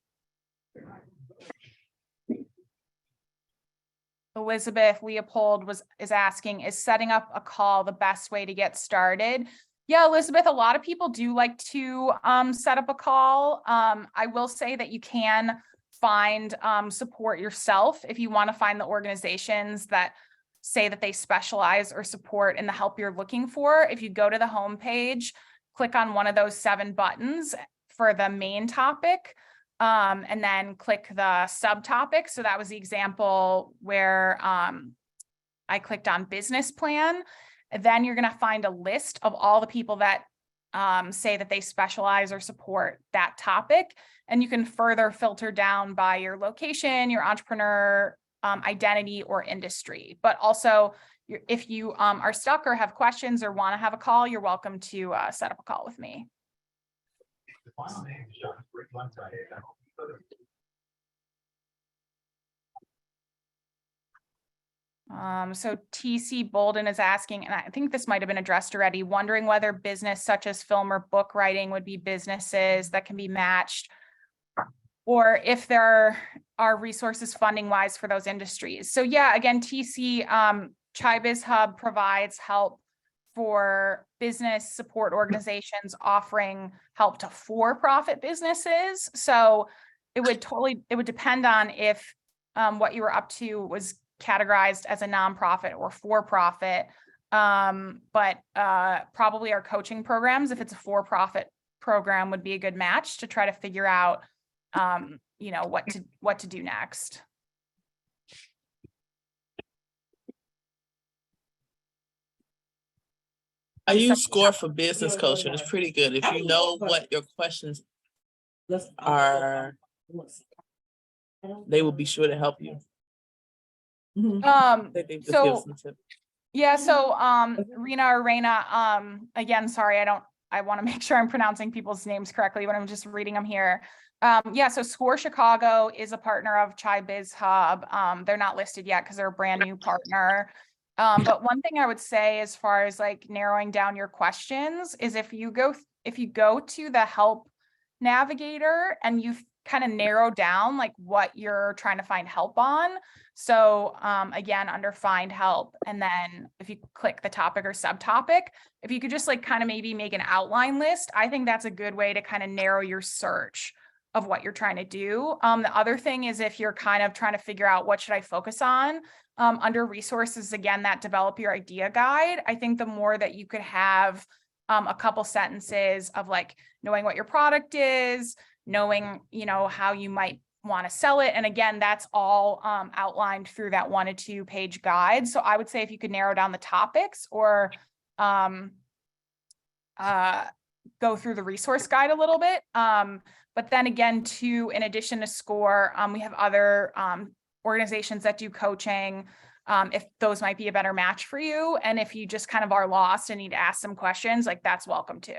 Elizabeth Leopold is asking, is setting up a call the best way to get started? Yeah, Elizabeth, a lot of people do like to set up a call. I will say that you can find support yourself if you want to find the organizations that say that they specialize or support in the help you're looking for. If you go to the homepage, click on one of those 7 buttons for the main topic, and then click the subtopic. So that was the example where I clicked on business plan. Then you're going to find a list of all the people that say that they specialize or support that topic. And you can further filter down by your location, your entrepreneur identity, or industry. But also, if you are stuck or have questions or want to have a call, you're welcome to set up a call with me. So TC Bolden is asking, and I think this might have been addressed already, wondering whether business such as film or book writing would be businesses that can be matched, or if there are resources funding wise for those industries. So yeah, again, TC, ChiBizHub provides help for business support organizations offering help to for-profit businesses. So it would depend on if what you were up to was categorized as a nonprofit or for-profit. But probably our coaching programs, if it's a for-profit program, would be a good match to try to figure out you know, what to do next. I use SCORE for business coaching. It's pretty good. If you know what your questions are, they will be sure to help you. They just give So some tips. yeah, so Rena or Reina, again, sorry, I want to make sure I'm pronouncing people's names correctly when I'm just reading them here. Yeah, so SCORE Chicago is a partner of ChiBizHub. They're not listed yet because they're a brand new partner. But one thing I would say as far as like narrowing down your questions is if you go to the help navigator and you've kind of narrowed down like what you're trying to find help on. So again, under find help, and then if you click the topic or subtopic, if you could just like kind of maybe make an outline list, I think that's a good way to kind of narrow your search of what you're trying to do. The other thing is if you're kind of trying to figure out what should I focus on, under resources, again, that develop your idea guide, I think the more that you could have a couple sentences of like knowing what your product is, knowing, you know, how you might want to sell it. And again, that's all outlined through that 1 to 2 page guide. So I would say if you could narrow down the topics or go through the resource guide a little bit. But then again, too, in addition to SCORE, we have other organizations that do coaching, if those might be a better match for you. And if you just kind of are lost and need to ask some questions, like that's welcome too.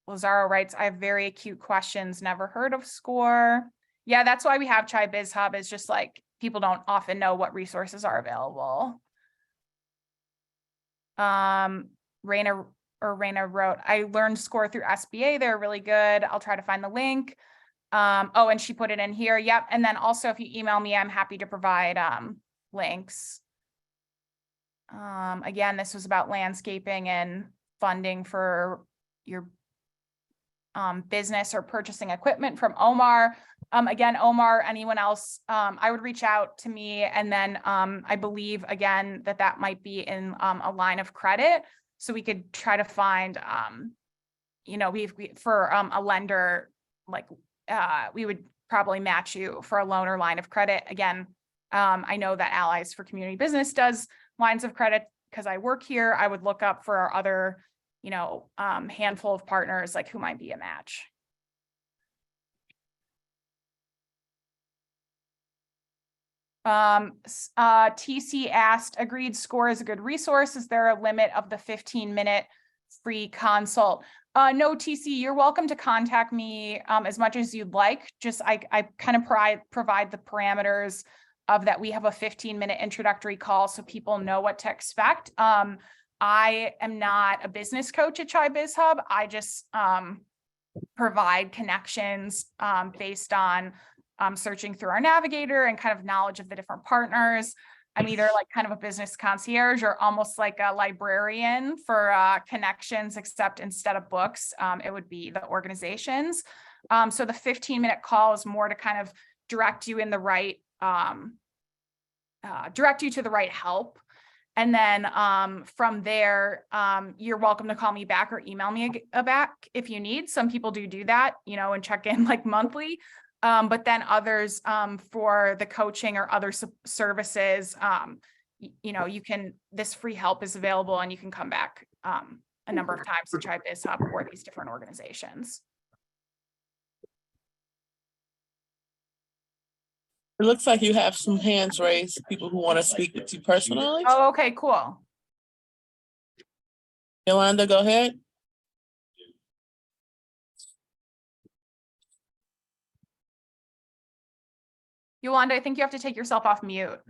Lazaro writes, I have very acute questions, never heard of SCORE. Yeah, that's why we have ChiBizHub, is just like people don't often know what resources are available. Raina wrote, I learned SCORE through SBA. They're really good. I'll try to find the link. Oh, and she put it in here. Yep. And then also if you email me, I'm happy to provide links. Again, this was about landscaping and funding for your business or purchasing equipment from Omar. Again, Omar, anyone else, I would reach out to me. And then I believe, again, that might be in a line of credit. So we could try to find, you know, for a lender, like we would probably match you for a loan or line of credit. Again, I know that Allies for Community Business does lines of credit because I work here. I would look up for our other, you know, handful of partners, like who might be a match. TC asked, agreed, SCORE is a good resource. Is there a limit of the 15-minute free consult? No, TC, you're welcome to contact me as much as you'd like. Just I kind of provide the parameters of that. We have a 15-minute introductory call so people know what to expect. I am not a business coach at ChiBizHub. I just provide connections based on searching through our navigator and kind of knowledge of the different partners. I'm either like kind of a business concierge or almost like a librarian for connections, except instead of books, it would be the organizations. So the 15-minute call is more to kind of direct you in the right, direct you to the right help. And then from there, you're welcome to call me back or email me back if you need. Some people do that, you know, and check in like monthly. But then others for the coaching or other services, you know, this free help is available and you can come back a number of times to ChiBizHub or these different organizations. It looks like you have some hands raised, people who want to speak with you personally. Oh, okay, cool. Yolanda, go ahead. Yolanda, I think you have to take yourself off mute.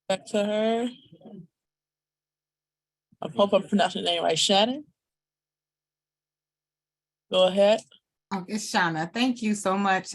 Back to her. I hope I'm pronouncing your name right, Shannon. Go ahead. Oh, it's Shauna. Thank you so much.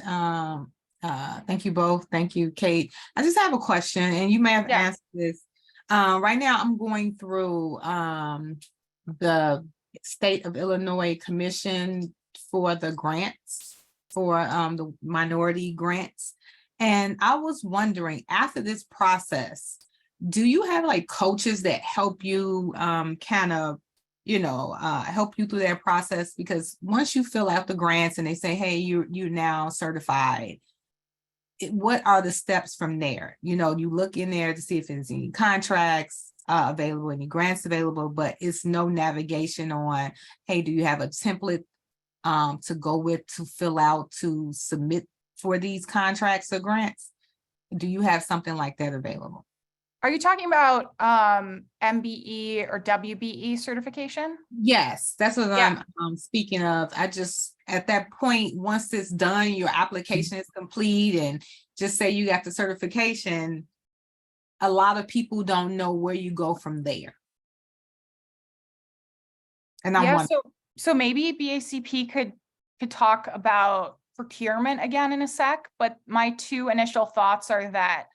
Thank you both. Thank you, Kate. I just have a question, and you may have Yeah. answered this. Right now, I'm going through the State of Illinois Commission for the grants, for the minority grants. And I was wondering, after this process, do you have like coaches that help you kind of help you through that process? Because once you fill out the grants and they say, hey, you're now certified, what are the steps from there? You look in there to see if there's any contracts available, any grants available, but it's no navigation on, hey, do you have a template to go with, to fill out, to submit for these contracts or grants? Do you have something like that available? Are you talking about MBE or WBE certification? Yes, that's what Yeah. I'm speaking of. I just, at that point, once it's done, your application is complete, and just say you got the certification, a lot of people don't know where you go from there. And I'm Yeah, wondering, so maybe BACP could talk about procurement again in a sec, but my two initial thoughts are that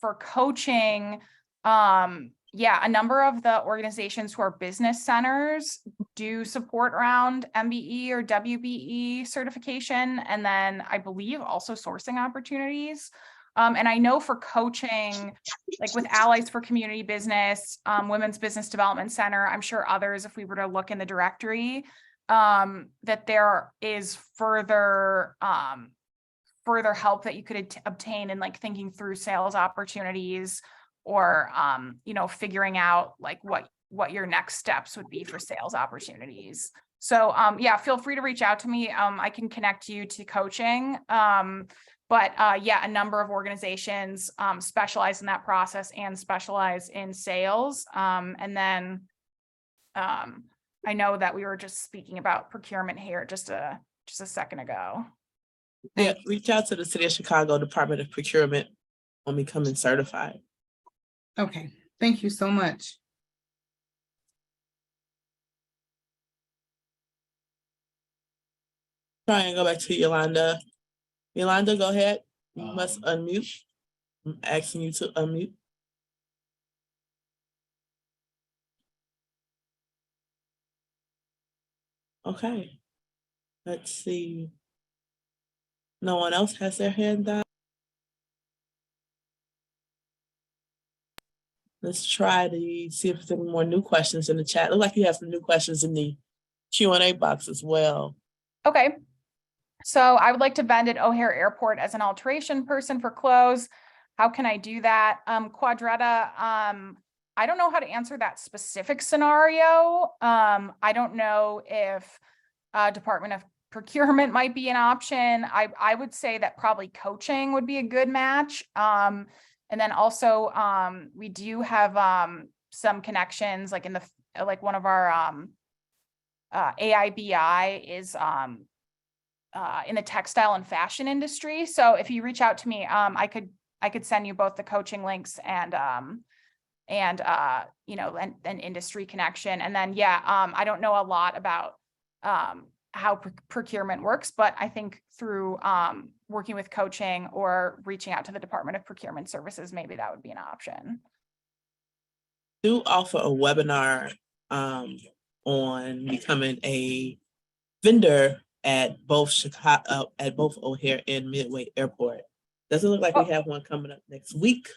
for coaching, yeah, a number of the organizations who are business centers do support around MBE or WBE certification, and then I believe also sourcing opportunities. And I know for coaching, like with Allies for Community Business, Women's Business Development Center, I'm sure others, if we were to look in the directory, that there is further help that you could obtain in like thinking through sales opportunities, or figuring out like what your next steps would be for sales opportunities. So yeah, feel free to reach out to me. I can connect you to coaching. But yeah, a number of organizations specialize in that process and specialize in sales. And then I know that we were just speaking about procurement here just a second ago. Yeah, reach out to the City of Chicago Department of Procurement on becoming certified. okay, thank you so much. Try and go back to Yolanda. Yolanda, go ahead. You must unmute. I'm asking you to unmute. Okay. Let's see. No one else has their hand up. Let's try to see if there are more new questions in the chat. Look like you have some new questions in the Q&A box as well. Okay. So I would like to vend at O'Hare Airport as an alteration person for clothes. How can I do that? Quadretta, I don't know how to answer that specific scenario. I don't know if Department of Procurement might be an option. I would say that probably coaching would be a good match. And then also we do have some connections like in the, like one of our AIBI is in the textile and fashion industry. So if you reach out to me, I could send you both the coaching links and an industry connection. And then, yeah, I don't know a lot about how procurement works, but I think through working with coaching or reaching out to the Department of Procurement Services, maybe that would be an option. Do offer a webinar on becoming a vendor at both Chicago, at both O'Hare and Midway Airport. Doesn't look like we have one coming up next week.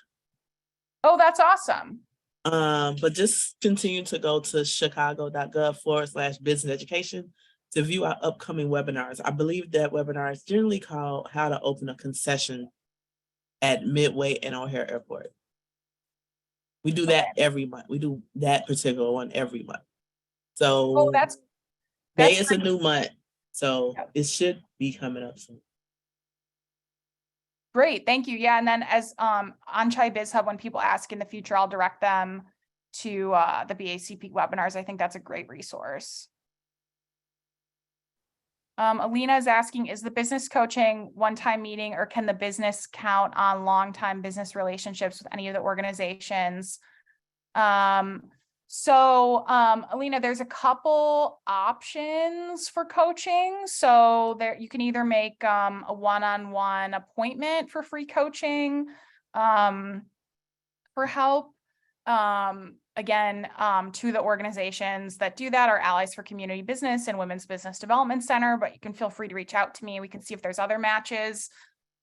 Oh, that's awesome. But just continue to go to chicago.gov/business education to view our upcoming webinars. I believe that webinar is generally called How to Open a Concession at Midway and O'Hare Airport. We do that every month. We do that particular one every month. So May is a new month, so it should be coming up soon. Great, thank you. Yeah, and then as on ChiBizHub, when people ask in the future, I'll direct them to the BACP webinars. I think that's a great resource. Alina is asking, is the business coaching one-time meeting, or can the business count on long-time business relationships with any of the organizations? Alina, there's a couple options for coaching. So there, you can either make a one-on-one appointment for free coaching for help. Again, two of the organizations that do that are Allies for Community Business and Women's Business Development Center, but you can feel free to reach out to me. We can see if there's other matches.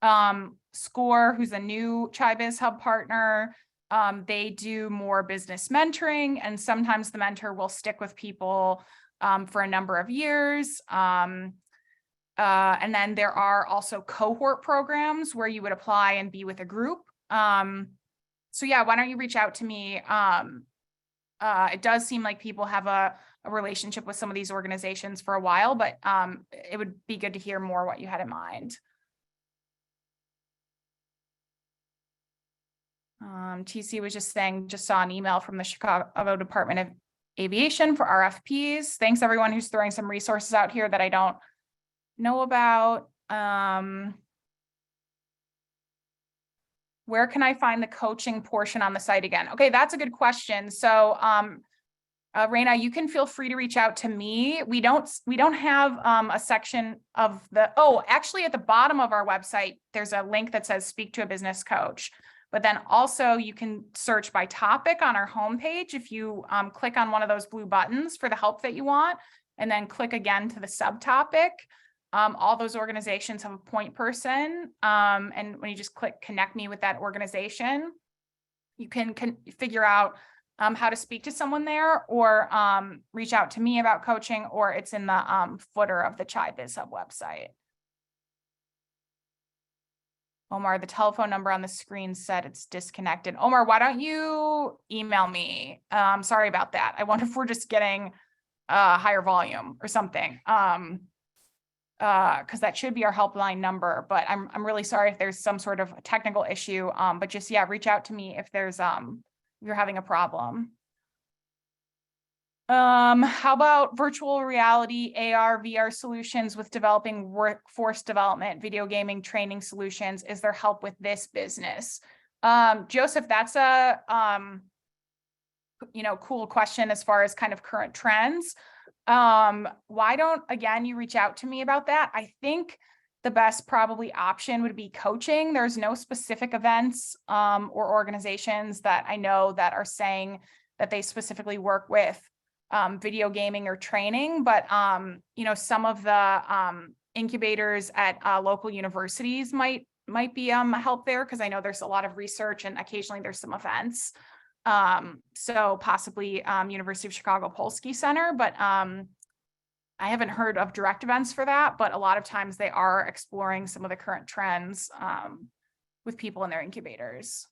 SCORE, who's a new ChiBizHub partner, they do more business mentoring, and sometimes the mentor will stick with people for a number of years. And then there are also cohort programs where you would apply and be with a group. So yeah, why don't you reach out to me? It does seem like people have a relationship with some of these organizations for a while, but it would be good to hear more what you had in mind. TC was just saying, just saw an email from the Chicago Department of Aviation for RFPs. Thanks everyone who's throwing some resources out here that I don't know about. Where can I find the coaching portion on the site again? Okay, that's a good question. So Raina, you can feel free to reach out to me. We don't have a section of the, actually at the bottom of our website, there's a link that says speak to a business coach. But then also you can search by topic on our homepage. If you click on one of those blue buttons for the help that you want, and then click again to the subtopic, all those organizations have a point person. And when you just click connect me with that organization, you can figure out how to speak to someone there, or reach out to me about coaching, or it's in the footer of the ChiBizHub website. Omar, the telephone number on the screen said it's disconnected. Omar, why don't you email me? Sorry about that. I wonder if we're just getting higher volume or something. Because that should be our helpline number, but I'm really sorry if there's some sort of technical issue. But just, yeah, reach out to me if there's you're having a problem. How about virtual reality, AR, VR solutions with developing workforce development, video gaming, training solutions? Is there help with this business? Joseph, that's a cool question as far as kind of current trends. Why don't, again, you reach out to me about that? I think the best probably option would be coaching. There's no specific events or organizations that I know that are saying that they specifically work with video gaming or training, but some of the incubators at local universities might be help there, because I know there's a lot of research and occasionally there's some events. So possibly University of Chicago Polsky Center, but I haven't heard of direct events for that, but a lot of times they are exploring some of the current trends with people in their incubators.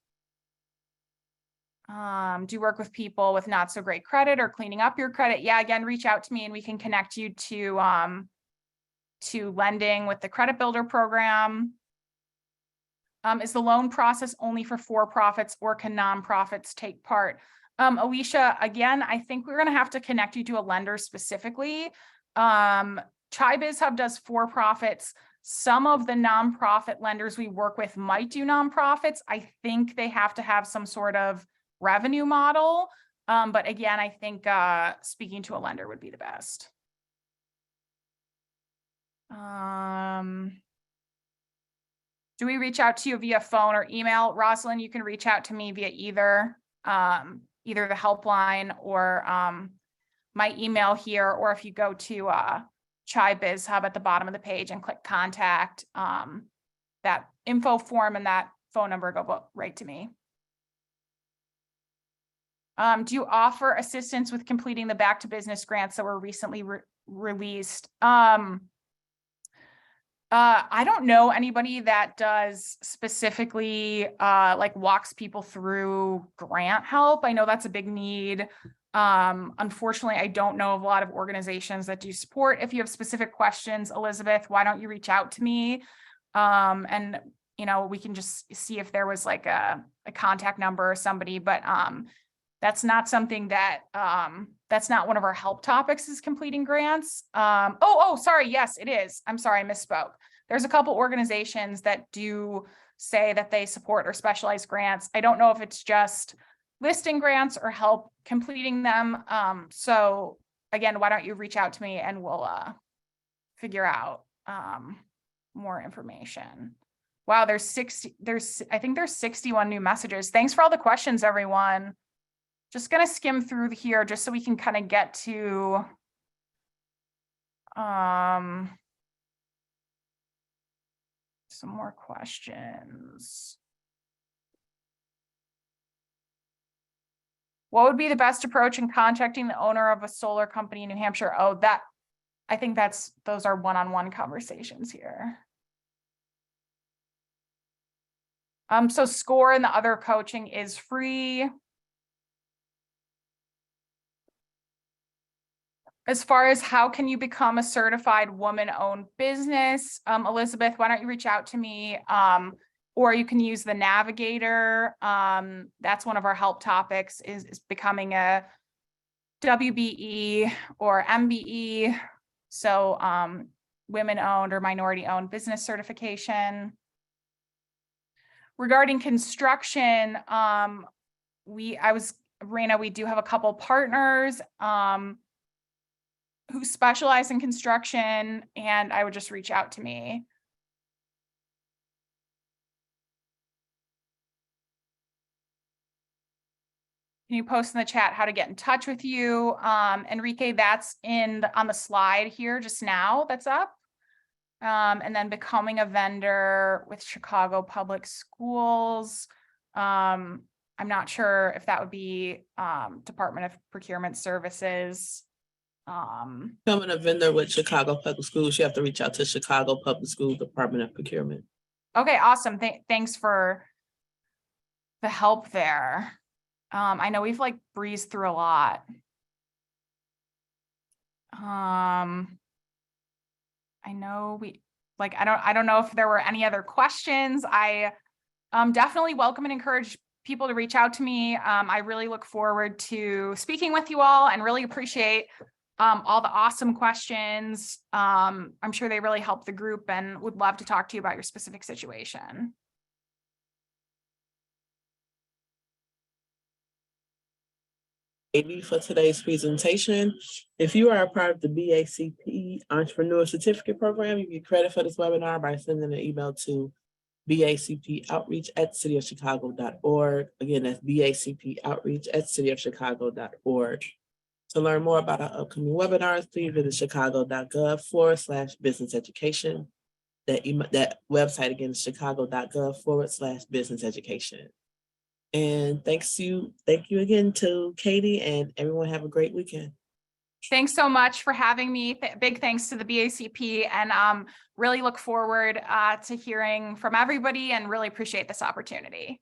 Do you work with people with not so great credit or cleaning up your credit? Yeah, again, reach out to me and we can connect you to lending with the Credit Builder program. Is the loan process only for for-profits, or can nonprofits take part? Alicia, again, I think we're going to have to connect you to a lender specifically. ChiBizHub does for-profits. Some of the nonprofit lenders we work with might do nonprofits. I think they have to have some sort of revenue model. But again, I think speaking to a lender would be the best. Do we reach out to you via phone or email? Rosalind, you can reach out to me via either the helpline or my email here, or if you go to ChiBizHub at the bottom of the page and click contact, that info form and that phone number go right to me. Do you offer assistance with completing the Back to Business grants that were recently released? I don't know anybody that does specifically like walks people through grant help. I know that's a big need. Unfortunately, I don't know of a lot of organizations that do support. If you have specific questions, Elizabeth, why don't you reach out to me? And you know, we can just see if there was like a contact number or somebody, but that's not something that, that's not one of our help topics is completing grants. Sorry. Yes, it is. I'm sorry, I misspoke. There's a couple organizations that do say that they support or specialize grants. I don't know if it's just listing grants or help completing them. So again, why don't you reach out to me and we'll figure out more information. Wow, I think there's 61 new messages. Thanks for all the questions, everyone. Just gonna skim through here just so we can kind of get to some more questions. What would be the best approach in contacting the owner of a solar company in New Hampshire? Oh, I think those are one-on-one conversations here. So SCORE and the other coaching is free. As far as how can you become a certified woman-owned business, Elizabeth, why don't you reach out to me? Or you can use the navigator. That's one of our help topics is becoming a WBE or MBE. So women-owned or minority-owned business certification. Regarding construction, Raina, we do have a couple partners who specialize in construction, and I would just reach out to me. Can you post in the chat how to get in touch with you? Enrique, that's on the slide here just now that's up. And then becoming a vendor with Chicago Public Schools. I'm not sure if that would be Department of Procurement Services. Becoming a vendor with Chicago Public Schools, you have to reach out to Chicago Public School Department of Procurement. Okay, awesome. Thanks for the help there. I know we've like breezed through a lot. I know I don't know if there were any other questions. I definitely welcome and encourage people to reach out to me. I really look forward to speaking with you all and really appreciate all the awesome questions. I'm sure they really help the group and would love to talk to you about your specific situation. For today's presentation. If you are a part of the BACP Entrepreneur Certificate Program, you get credit for this webinar by sending an email to bacpoutreach@cityofchicago.org. Again, that's bacpoutreach@cityofchicago.org. To learn more about our upcoming webinars, please visit chicago.gov/business education. That website again is chicago.gov/business education. And thank you again to Katie, and everyone have a great weekend. Thanks so much for having me. Big thanks to the BACP, and really look forward to hearing from everybody and really appreciate this opportunity.